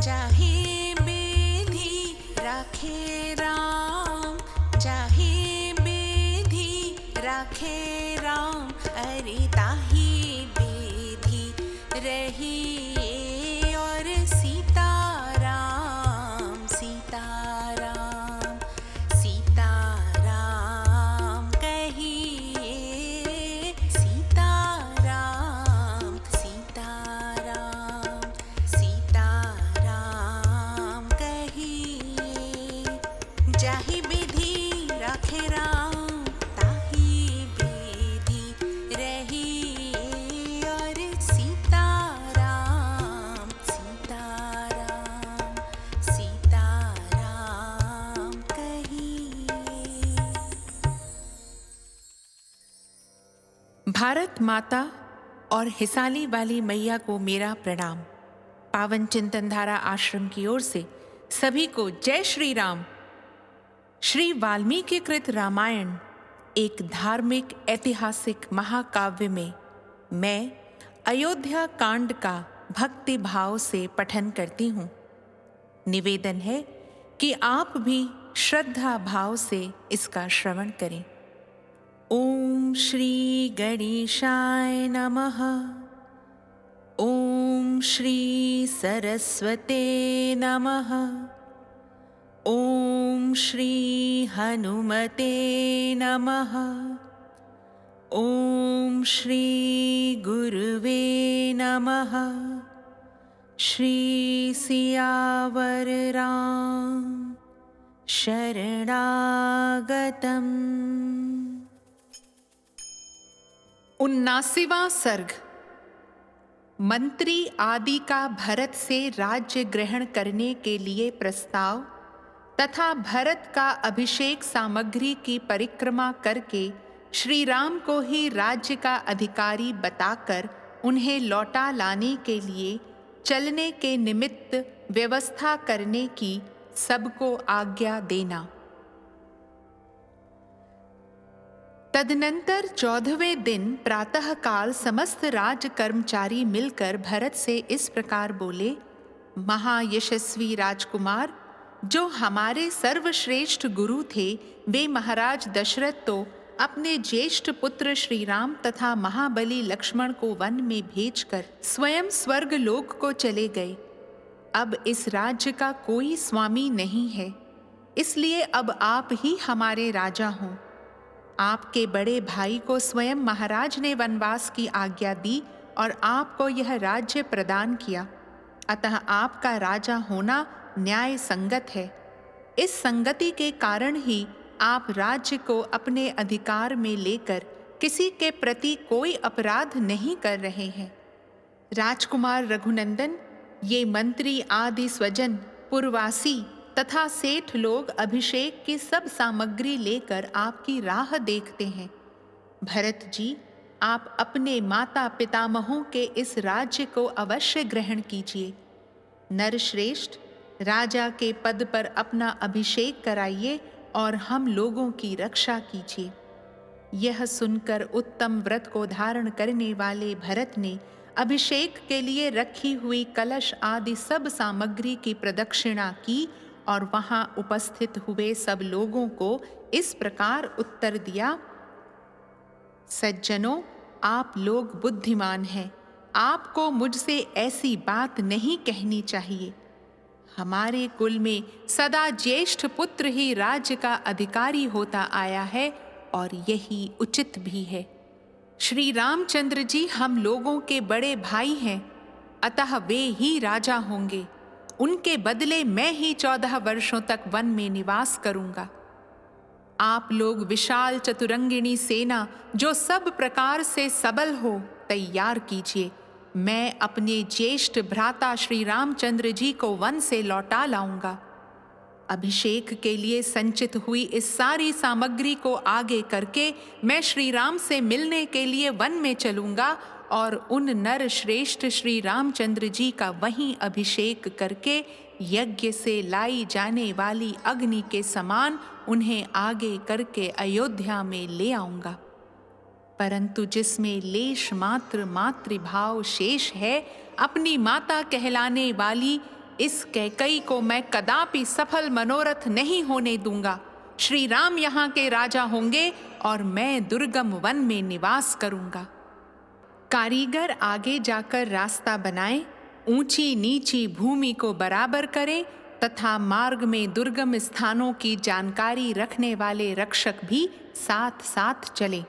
चाहे बेधी राखे राम, चाहे बेधी राखे राम, अरे ताही बेधी रही और सीताराम सीताराम सीताराम कहिए, सीताराम सीताराम सीताराम कहिए। जाहि विधि राखे राम, ताहि विधि रही और सीताराम सीताराम सीताराम कहिए। भारत माता और हिसाली वाली मैया को मेरा प्रणाम। पावन चिंतनधारा आश्रम की ओर से सभी को जय श्री राम। श्री वाल्मीकि कृत रामायण एक धार्मिक ऐतिहासिक महाकाव्य में मैं अयोध्या कांड का भक्ति भाव से पठन करती हूँ। निवेदन है कि आप भी श्रद्धा भाव से इसका श्रवण करें। ओम श्री गणेशाय नमः। ओम श्री सरस्वते नमः। ओम श्री हनुमते नमः। ओम श्री गुरुवे नमः। श्री सियावर राम शरणागतम्। 79वां सर्ग। मंत्री आदि का भरत से राज्य ग्रहण करने के लिए प्रस्ताव तथा भरत का अभिषेक सामग्री की परिक्रमा करके श्री राम को ही राज्य का अधिकारी बताकर उन्हें लौटा लाने के लिए चलने के निमित्त व्यवस्था करने की सबको आज्ञा देना। तदनंतर 14वें दिन प्रातःकाल समस्त राज कर्मचारी मिलकर भरत से इस प्रकार बोले, महायशस्वी राजकुमार, जो हमारे सर्वश्रेष्ठ गुरु थे, वे महाराज दशरथ तो अपने ज्येष्ठ पुत्र श्री राम तथा महाबली लक्ष्मण को वन में भेजकर स्वयं स्वर्ग लोक को चले गए। अब इस राज्य का कोई स्वामी नहीं है, इसलिए अब आप ही हमारे राजा हों। आपके बड़े भाई को स्वयं महाराज ने वनवास की आज्ञा दी और आपको यह राज्य प्रदान किया, अतः आपका राजा होना न्याय संगत है। इस संगति के कारण ही आप राज्य को अपने अधिकार में लेकर किसी के प्रति कोई अपराध नहीं कर रहे हैं। राजकुमार रघुनंदन, ये मंत्री आदि स्वजन, पुरवासी तथा सेठ लोग अभिषेक की सब सामग्री लेकर आपकी राह देखते हैं। भरत जी, आप अपने माता पितामहों के इस राज्य को अवश्य ग्रहण कीजिए। नरश्रेष्ठ, राजा के पद पर अपना अभिषेक कराइए और हम लोगों की रक्षा कीजिए। यह सुनकर उत्तम व्रत को धारण करने वाले भरत ने अभिषेक के लिए रखी हुई कलश आदि सब सामग्री की प्रदक्षिणा की और वहां उपस्थित हुए सब लोगों को इस प्रकार उत्तर दिया, सज्जनों, आप लोग बुद्धिमान हैं, आपको मुझसे ऐसी बात नहीं कहनी चाहिए। हमारे कुल में सदा ज्येष्ठ पुत्र ही राज्य का अधिकारी होता आया है और यही उचित भी है। श्री रामचंद्र जी हम लोगों के बड़े भाई हैं, अतः वे ही राजा होंगे। उनके बदले मैं ही 14 वर्षों तक वन में निवास करूंगा। आप लोग विशाल चतुरंगिणी सेना जो सब प्रकार से सबल हो तैयार कीजिए। मैं अपने ज्येष्ठ भ्राता श्री रामचंद्र जी को वन से लौटा लाऊंगा। अभिषेक के लिए संचित हुई इस सारी सामग्री को आगे करके मैं श्री राम से मिलने के लिए वन में चलूंगा और उन नर श्रेष्ठ श्री रामचंद्र जी का वहीं अभिषेक करके यज्ञ से लाई जाने वाली अग्नि के समान उन्हें आगे करके अयोध्या में ले आऊंगा। परंतु जिसमें लेश मात्र मातृभाव शेष है, अपनी माता कहलाने वाली इस कैकई को मैं कदापि सफल मनोरथ नहीं होने दूंगा। श्री राम यहाँ के राजा होंगे और मैं दुर्गम वन में निवास करूंगा। कारीगर आगे जाकर रास्ता बनाए, ऊंची नीची भूमि को बराबर करें तथा मार्ग में दुर्गम स्थानों की जानकारी रखने वाले रक्षक भी साथ साथ चले।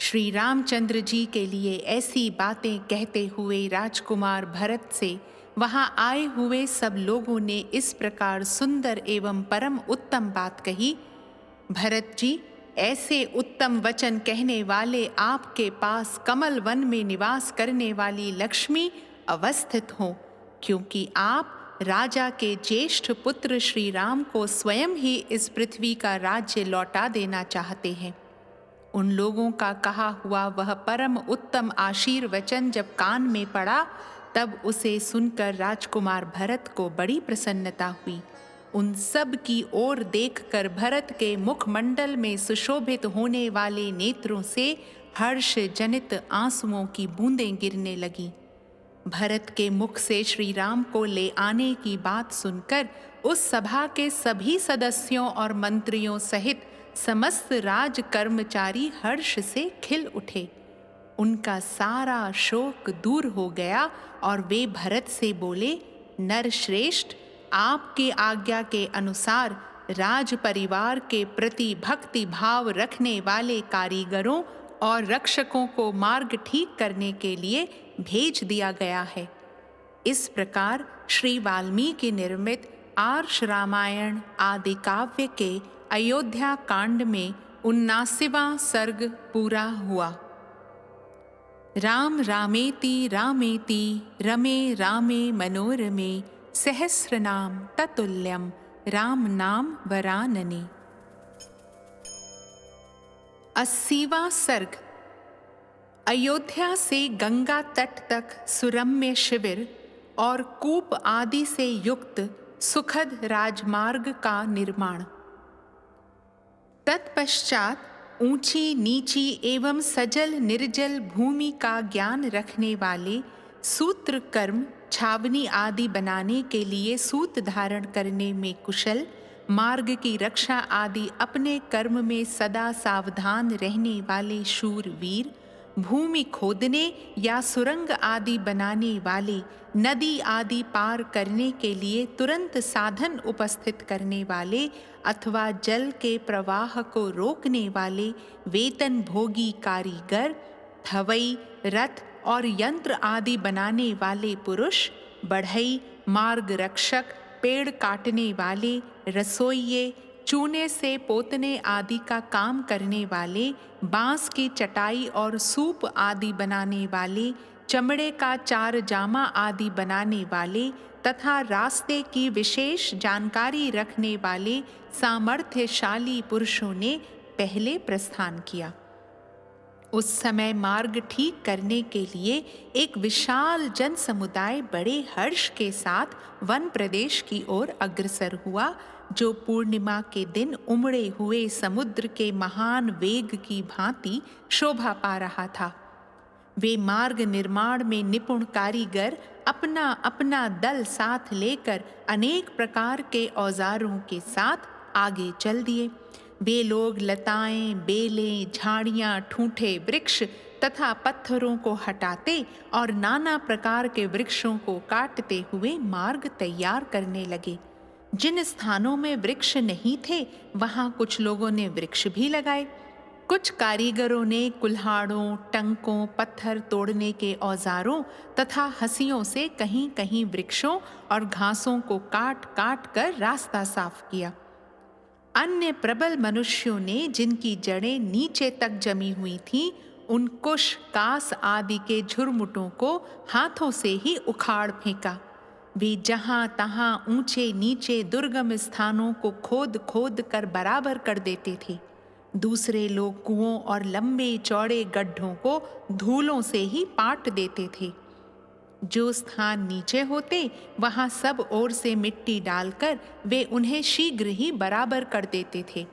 श्री रामचंद्र जी के लिए ऐसी बातें कहते हुए राजकुमार भरत से वहां आए हुए सब लोगों ने इस प्रकार सुंदर एवं परम उत्तम बात कही। भरत जी, ऐसे उत्तम वचन कहने वाले आपके पास कमल वन में निवास करने वाली लक्ष्मी अवस्थित हों, क्योंकि आप राजा के ज्येष्ठ पुत्र श्री राम को स्वयं ही इस पृथ्वी का राज्य लौटा देना चाहते हैं। उन लोगों का कहा हुआ वह परम उत्तम आशीर्वचन जब कान में पड़ा, तब उसे सुनकर राजकुमार भरत को बड़ी प्रसन्नता हुई। उन सब की ओर देखकर भरत के मुखमंडल में सुशोभित होने वाले नेत्रों से हर्ष जनित आंसुओं की बूंदें गिरने लगीं। भरत के मुख से श्री राम को ले आने की बात सुनकर उस सभा के सभी सदस्यों और मंत्रियों सहित समस्त राज कर्मचारी हर्ष से खिल उठे। उनका सारा शोक दूर हो गया और वे भरत से बोले, नरश्रेष्ठ, आपकी आज्ञा के अनुसार राज परिवार के प्रति भक्ति भाव रखने वाले कारीगरों और रक्षकों को मार्ग ठीक करने के लिए भेज दिया गया है। इस प्रकार श्री वाल्मीकि निर्मित आर्ष रामायण आदि काव्य के अयोध्या कांड में 79वां सर्ग पूरा हुआ। राम रामेति रामेति रमे रामे मनोरमे सहस्रनाम ततुल्यम राम नाम वरानने। 80वां सर्ग। अयोध्या से गंगा तट तक सुरम्य शिविर और कूप आदि से युक्त सुखद राजमार्ग का निर्माण। तत्पश्चात ऊंची नीची एवं सजल निर्जल भूमि का ज्ञान रखने वाले सूत्र कर्म छावनी आदि बनाने के लिए सूत धारण करने में कुशल, मार्ग की रक्षा आदि अपने कर्म में सदा सावधान रहने वाले शूरवीर, भूमि खोदने या सुरंग आदि बनाने वाले, नदी आदि पार करने के लिए तुरंत साधन उपस्थित करने वाले अथवा जल के प्रवाह को रोकने वाले वेतन भोगी कारीगर, थवई, रथ और यंत्र आदि बनाने वाले पुरुष, बढ़ई, मार्ग रक्षक, पेड़ काटने वाले, रसोइये, चूने से पोतने आदि का काम करने वाले, बांस की चटाई और सूप आदि बनाने वाले, चमड़े का चार जामा आदि बनाने वाले तथा रास्ते की विशेष जानकारी रखने वाले सामर्थ्यशाली पुरुषों ने पहले प्रस्थान किया। उस समय मार्ग ठीक करने के लिए एक विशाल जन समुदाय बड़े हर्ष के साथ वन प्रदेश की ओर अग्रसर हुआ, जो पूर्णिमा के दिन उमड़े हुए समुद्र के महान वेग की भांति शोभा पा रहा था। वे मार्ग निर्माण में निपुण कारीगर अपना अपना दल साथ लेकर अनेक प्रकार के औजारों के साथ आगे चल दिए। वे लोग लताएं, बेलें, झाड़ियां, ठूंठे वृक्ष तथा पत्थरों को हटाते और नाना प्रकार के वृक्षों को काटते हुए मार्ग तैयार करने लगे। जिन स्थानों में वृक्ष नहीं थे, वहां कुछ लोगों ने वृक्ष भी लगाए। कुछ कारीगरों ने कुल्हाड़ों, टंकों, पत्थर तोड़ने के औजारों तथा हंसियों से कहीं कहीं वृक्षों और घासों को काट काट कर रास्ता साफ किया। अन्य प्रबल मनुष्यों ने, जिनकी जड़ें नीचे तक जमी हुई थीं, उन कुश, कास आदि के झुरमुटों को हाथों से ही उखाड़ फेंका। वे जहां तहां ऊंचे नीचे दुर्गम स्थानों को खोद खोद कर बराबर कर देते थे। दूसरे लोग कुओं और लंबे चौड़े गड्ढों को धूलों से ही पाट देते थे। जो स्थान नीचे होते, वहां सब ओर से मिट्टी डालकर वे उन्हें शीघ्र ही बराबर कर देते थे।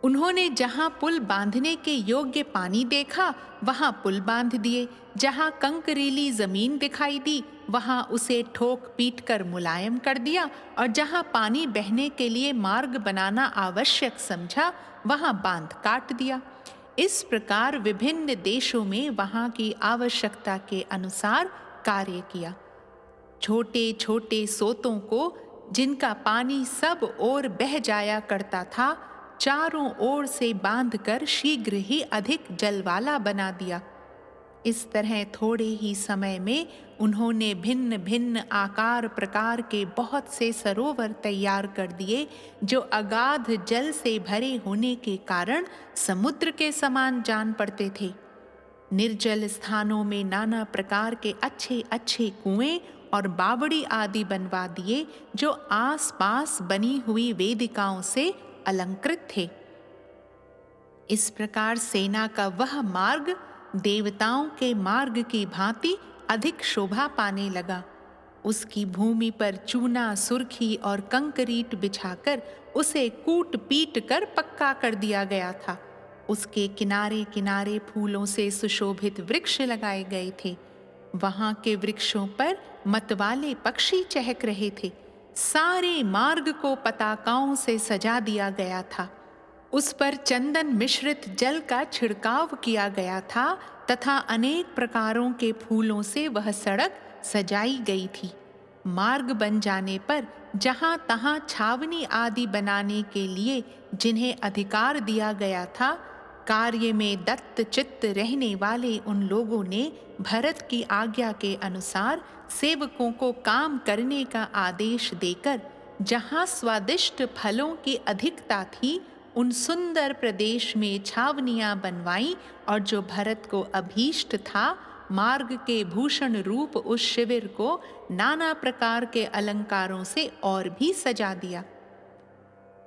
उन्होंने जहां पुल बांधने के योग्य पानी देखा वहां पुल बांध दिए, जहां कंकरीली जमीन दिखाई दी वहां उसे ठोक पीट कर मुलायम कर दिया, और जहां पानी बहने के लिए मार्ग बनाना आवश्यक समझा वहां बांध काट दिया। इस प्रकार विभिन्न देशों में वहां की आवश्यकता के अनुसार कार्य किया। छोटे छोटे सोतों को, जिनका पानी सब ओर बह जाया करता था, चारों ओर से बांधकर शीघ्र ही अधिक जल वाला बना दिया। इस तरह थोड़े ही समय में उन्होंने भिन्न भिन्न आकार प्रकार के बहुत से सरोवर तैयार कर दिए, जो अगाध जल से भरे होने के कारण समुद्र के समान जान पड़ते थे। निर्जल स्थानों में नाना प्रकार के अच्छे अच्छे कुएं और बावड़ी आदि बनवा दिए, जो आस-पास बनी हुई वेदिकाओं से अलंकृत थे। इस प्रकार सेना का वह मार्ग देवताओं के मार्ग की भांति अधिक शोभा पाने लगा। उसकी भूमि पर चूना, सुर्खी और कंकरीट बिछाकर उसे कूट पीट कर पक्का कर दिया गया था। उसके किनारे किनारे फूलों से सुशोभित वृक्ष लगाए गए थे। वहां के वृक्षों पर मतवाले पक्षी चहक रहे थे। सारे मार्ग को पताकाओं से सजा दिया गया था। उस पर चंदन मिश्रित जल का छिड़काव किया गया था तथा अनेक प्रकारों के फूलों से वह सड़क सजाई गई थी। मार्ग बन जाने पर जहां तहां छावनी आदि बनाने के लिए जिन्हें अधिकार दिया गया था, कार्य में दत्त चित्त रहने वाले उन लोगों ने भरत की आज्ञा के अनुसार सेवकों को काम करने का आदेश देकर जहां स्वादिष्ट फलों की अधिकता थी, उन सुंदर प्रदेश में छावनियां बनवाई, और जो भरत को अभीष्ट था, मार्ग के भूषण रूप उस शिविर को नाना प्रकार के अलंकारों से और भी सजा दिया।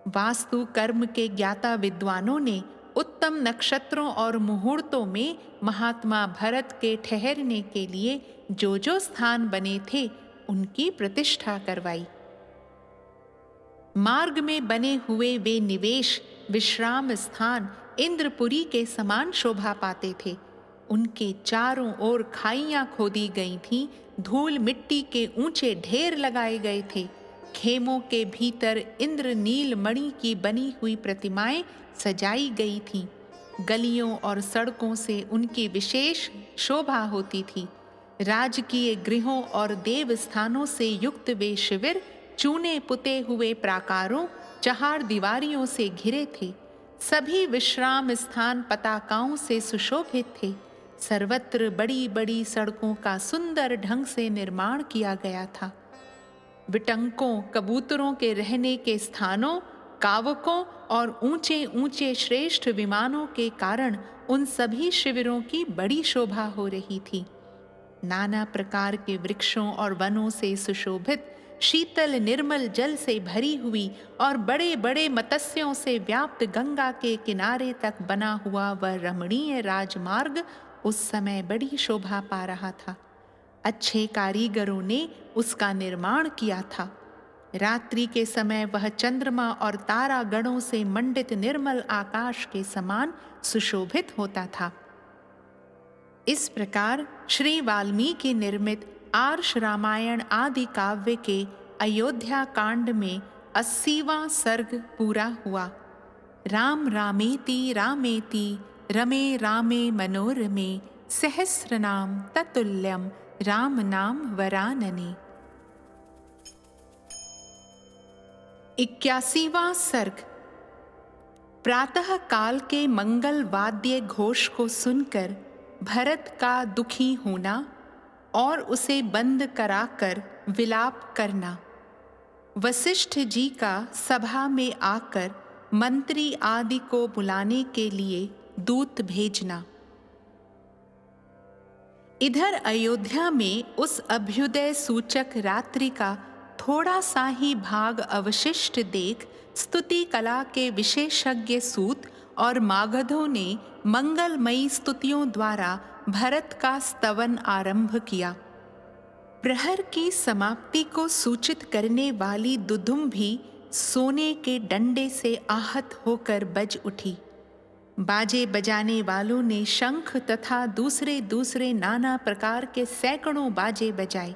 वास्तु कर्म के ज्ञाता विद्वानों ने उत्तम नक्षत्रों और मुहूर्तों में महात्मा भरत के ठहरने के लिए जो जो स्थान बने थे, उनकी प्रतिष्ठा करवाई। मार्ग में बने हुए वे निवेश विश्राम स्थान इंद्रपुरी के समान शोभा पाते थे। उनके चारों ओर खाइयां खोदी गई थीं, धूल मिट्टी के ऊंचे ढेर लगाए गए थे। खेमों के भीतर इंद्र नील मणि की बनी हुई प्रतिमाएं सजाई गई थीं। गलियों और सड़कों से उनकी विशेष शोभा होती थी। राजकीय गृहों और देव स्थानों से युक्त वे शिविर चूने पुते हुए प्राकारों, चहार दीवारियों से घिरे थे। सभी विश्राम स्थान पताकाओं से सुशोभित थे। सर्वत्र बड़ी बड़ी सड़कों का सुंदर ढंग से निर्माण किया गया था। विटंकों, कबूतरों के रहने के स्थानों, कावकों और ऊंचे ऊंचे श्रेष्ठ विमानों के कारण उन सभी शिविरों की बड़ी शोभा हो रही थी। नाना प्रकार के वृक्षों और वनों से सुशोभित, शीतल निर्मल जल से भरी हुई और बड़े बड़े मत्स्यों से व्याप्त गंगा के किनारे तक बना हुआ वह रमणीय राजमार्ग उस समय बड़ी शोभा पा रहा था। अच्छे कारीगरों ने उसका निर्माण किया था। रात्रि के समय वह चंद्रमा और तारागणों से मंडित निर्मल आकाश के समान सुशोभित होता था। इस प्रकार श्री वाल्मीकि निर्मित आर्ष रामायण आदि काव्य के अयोध्या कांड में 80वां सर्ग पूरा हुआ। राम रामेति रामेति रमे रामे मनोरमे सहस्रनाम ततुल्यम राम नाम वरानने। 81वां सर्ग। प्रातः काल के मंगल वाद्य घोष को सुनकर भरत का दुखी होना और उसे बंद कराकर विलाप करना। वशिष्ठ जी का सभा में आकर मंत्री आदि को बुलाने के लिए दूत भेजना। इधर अयोध्या में उस अभ्युदय सूचक रात्रि का थोड़ा सा ही भाग अवशिष्ट देख स्तुति कला के विशेषज्ञ सूत और मागधों ने मंगलमयी स्तुतियों द्वारा भरत का स्तवन आरंभ किया। प्रहर की समाप्ति को सूचित करने वाली दुदुम भी सोने के डंडे से आहत होकर बज उठी। बाजे बजाने वालों ने शंख तथा दूसरे दूसरे नाना प्रकार के सैकड़ों बाजे बजाए।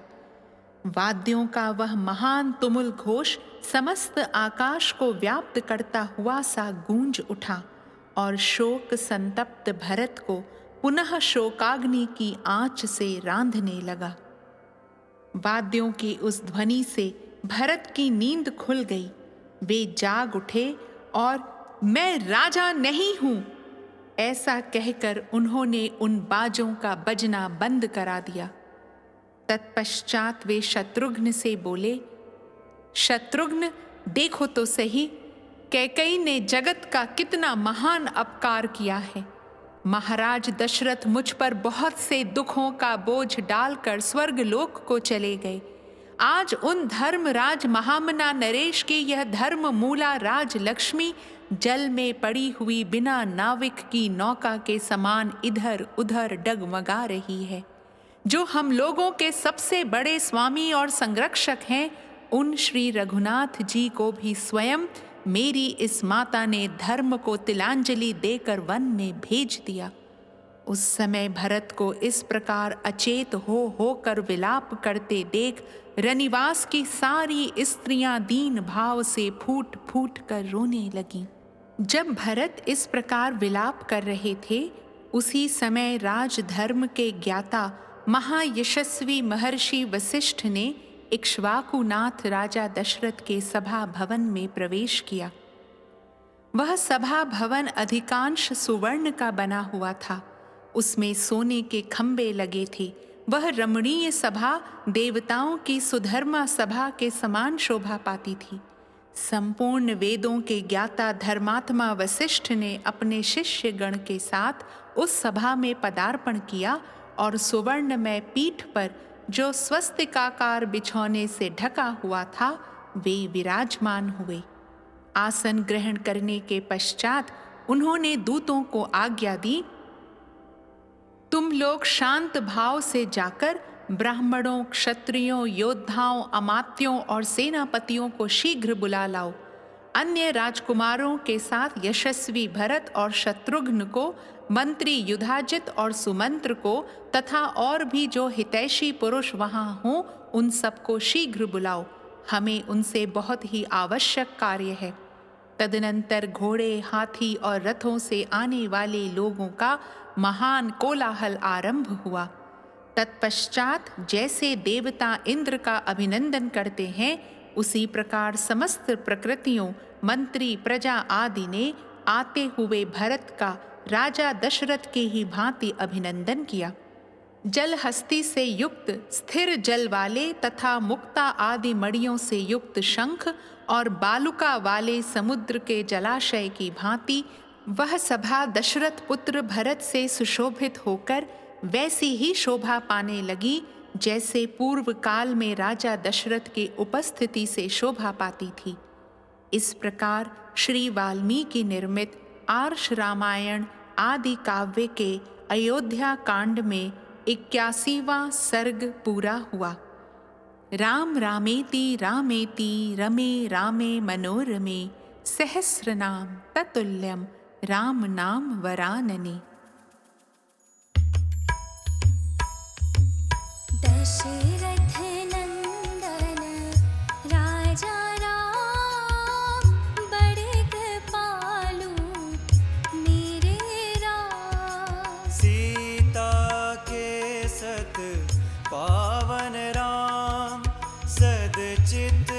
वाद्यों का वह महान तुमुल घोष समस्त आकाश को व्याप्त करता हुआ सा गूंज उठा और शोक संतप्त भरत को पुनः शोकाग्नि की आंच से रांधने लगा। वाद्यों की उस ध्वनि से भरत की नींद खुल गई। वे जाग उठे और मैं राजा नहीं हूं ऐसा कहकर उन्होंने उन बाजों का बजना बंद करा दिया। तत्पश्चात वे शत्रुघ्न से बोले, शत्रुघ्न देखो तो सही, कैकेयी ने जगत का कितना महान अपकार किया है। महाराज दशरथ मुझ पर बहुत से दुखों का बोझ डालकर स्वर्ग लोक को चले गए। आज उन धर्मराज महामना नरेश की यह धर्म मूला राज लक्ष्मी जल में पड़ी हुई बिना नाविक की नौका के समान इधर उधर डगमगा रही है। जो हम लोगों के सबसे बड़े स्वामी और संरक्षक हैं, उन श्री रघुनाथ जी को भी स्वयं मेरी इस माता ने धर्म को तिलांजलि देकर वन में भेज दिया। उस समय भरत को इस प्रकार अचेत होकर विलाप करते देख रनिवास की सारी स्त्रियां दीन भाव से फूट फूट कर रोने लगीं। जब भरत इस प्रकार विलाप कर रहे थे, उसी समय राजधर्म के ज्ञाता महायशस्वी महर्षि वशिष्ठ ने इक्ष्वाकुनाथ राजा दशरथ के सभा भवन में प्रवेश किया। वह सभा भवन अधिकांश सुवर्ण का बना हुआ था। उसमें सोने के खंबे लगे थे। वह रमणीय सभा देवताओं की सुधर्मा सभा के समान शोभा पाती थी। संपूर्ण वेदों के ज्ञाता धर्मात्मा वशिष्ठ ने अपने शिष्य गण के साथ उस सभा में पदार्पण किया और सुवर्णमय पीठ पर जो स्वस्तिकाकार बिछौने से ढका हुआ था, वे विराजमान हुए। आसन ग्रहण करने के पश्चात उन्होंने दूतों को आज्ञा दी, तुम लोग शांत भाव से जाकर ब्राह्मणों, क्षत्रियों, योद्धाओं, अमात्यों और सेनापतियों को शीघ्र बुला लाओ। अन्य राजकुमारों के साथ यशस्वी भरत और शत्रुघ्न को, मंत्री युधाजित और सुमंत्र को तथा और भी जो हितैषी पुरुष वहां हों, उन सबको शीघ्र बुलाओ। हमें उनसे बहुत ही आवश्यक कार्य है। तदनंतर घोड़े, हाथी और रथों से आने वाले लोगों का महान कोलाहल आरंभ हुआ। तत्पश्चात जैसे देवता इंद्र का अभिनंदन करते हैं, उसी प्रकार समस्त प्रकृतियों, मंत्री, प्रजा आदि ने आते हुए भरत का राजा दशरथ के ही भांति अभिनंदन किया। जलहस्ती से युक्त स्थिर जल वाले तथा मुक्ता आदि मणियों से युक्त शंख और बालुका वाले समुद्र के जलाशय की भांति वह सभा दशरथ पुत्र भरत से सुशोभित होकर वैसी ही शोभा पाने लगी जैसे पूर्व काल में राजा दशरथ की उपस्थिति से शोभा पाती थी। इस प्रकार श्री वाल्मीकि निर्मित आर्ष रामायण आदि काव्य के अयोध्या कांड में 81वां सर्ग पूरा हुआ। राम रामेति रामेति रमे रामे मनोरमे सहस्रनाम ततुल्यम राम नाम वरानने। दशरथ नंदन राजा राम, बड़े कृपालु मेरे राम। सीता के सत पावन राम, सदचित